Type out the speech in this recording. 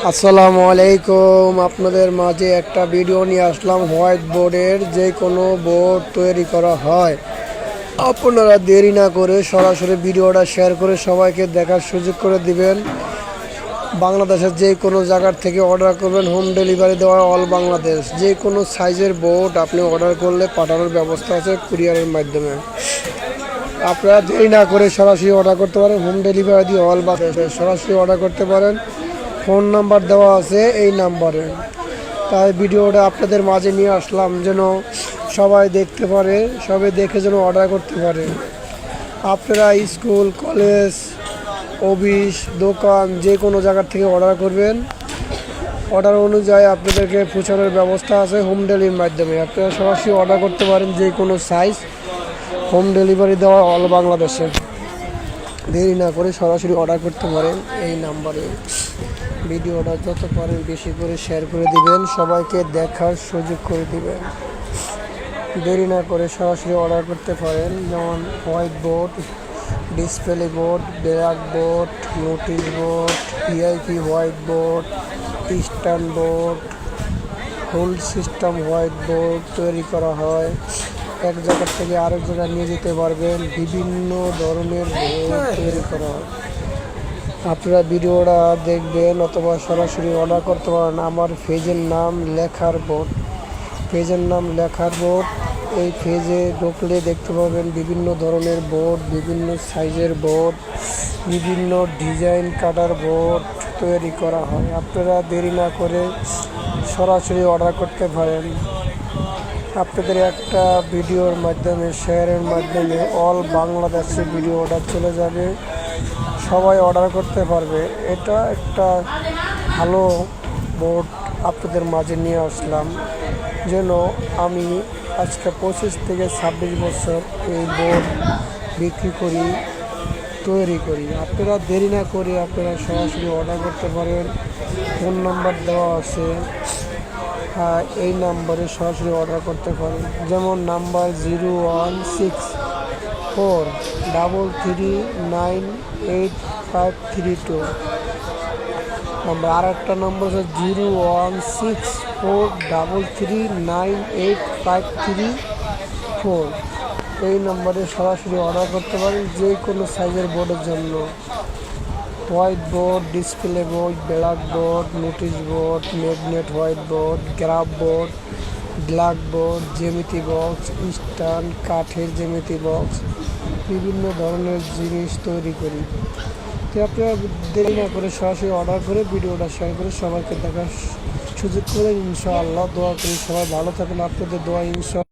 আসসালামু আলাইকুম। আপনাদের মাঝে একটা ভিডিও নিয়ে আসলাম। হোয়াইট বোর্ডের যে কোনো বোর্ড তৈরি করা হয়। আপনারা দেরি না করে সরাসরি ভিডিওটা শেয়ার করে সবাইকে দেখার সুযোগ করে দিবেন। বাংলাদেশের যে কোনো জায়গার থেকে অর্ডার করবেন, হোম ডেলিভারি দেওয়া অল বাংলাদেশ। যে কোনো সাইজের বোর্ড আপনি অর্ডার করলে পাঠানোর ব্যবস্থা আছে কুরিয়ারের মাধ্যমে। আপনারা দেরি না করে সরাসরি অর্ডার করতে পারেন, হোম ডেলিভারি দিয়ে অল বাংলাদেশে সরাসরি অর্ডার করতে পারেন। ফোন নাম্বার দেওয়া আছে এই নাম্বারে। তাই ভিডিওটা আপনাদের মাঝে নিয়ে আসলাম যেন সবাই দেখতে পারে, সবাই দেখে যেন অর্ডার করতে পারে। আপনারা স্কুল, কলেজ, অফিস, দোকান যে কোনো জায়গার থেকে অর্ডার করবেন। অর্ডার অনুযায়ী আপনাদেরকে পৌঁছানোর ব্যবস্থা আছে হোম ডেলিভারির মাধ্যমে। আপনারা সরাসরি অর্ডার করতে পারেন যে কোনো সাইজ, হোম ডেলিভারি দেওয়া অল বাংলাদেশে। দেরি না করে সরাসরি অর্ডার করতে পারেন এই নাম্বারে। ভিডিওটা যত পারেন বেশি করে শেয়ার করে দিবেন, সবাইকে দেখার সুযোগ করে দিবেন। দেরি না করে সরাসরি অর্ডার করতে পারেন, যেমন white board, display board, black board, notice board, VIP white board, stand board, hold system white board তৈরি করা হয়। এক জায়গা থেকে আরেক জায়গায় নিয়ে যেতে পারবেন। বিভিন্ন ধরনের বোর্ড তৈরি করা হয়। আপনারা ভিডিওটা দেখবেন অথবা সরাসরি অর্ডার করতে পারেন। আমার পেজের নাম লেখার বোর্ড, পেজের নাম লেখার বোর্ড। এই পেজে ঢুকলে দেখতে পাবেন বিভিন্ন ধরনের বোর্ড, বিভিন্ন সাইজের বোর্ড, বিভিন্ন ডিজাইন কাটার বোর্ড তৈরি করা হয়। আপনারা দেরি না করে সরাসরি অর্ডার করতে পারেন। আপনাদের একটা ভিডিওর মাধ্যমে, শেয়ারের মাধ্যমে অল বাংলাদেশে ভিডিও অর্ডার চলে যাবে, সবাই অর্ডার করতে পারবে। এটা একটা ভালো বোর্ড আপনাদের মাঝে নিয়ে আসলাম যেন আমি আজকে 25 থেকে 26 বছর এই বোর্ড বিক্রি করি, তৈরি করি। আপনারা দেরি না করে আপনারা সরাসরি অর্ডার করতে পারেন। ফোন নাম্বার দেওয়া আছে, এই নাম্বারে সরাসরি অর্ডার করতে পারেন। যেমন নাম্বার 01643398532। নাম্বার আর একটা নম্বর হচ্ছে 01643398534। এই নম্বরে সরাসরি অর্ডার করতে পারেন যে কোনো সাইজের বোর্ডের জন্য। White board, display board, black board, notice board, magnet white board, graph board, black board, জ্যামিতি বক্স, স্ট্যান্ড, কাঠের জ্যামিতি বক্স, বিভিন্ন ধরনের জিনিস তৈরি করি। তো আপনারা দেরি না করে সরাসরি অর্ডার করে ভিডিওটা শেয়ার করে সবাইকে দেখার সুযোগ করে ইনশাআল্লাহ। দোয়া করি সবাই ভালো থাকেন। আপনাদের দোয়া ইনশাআল্লাহ।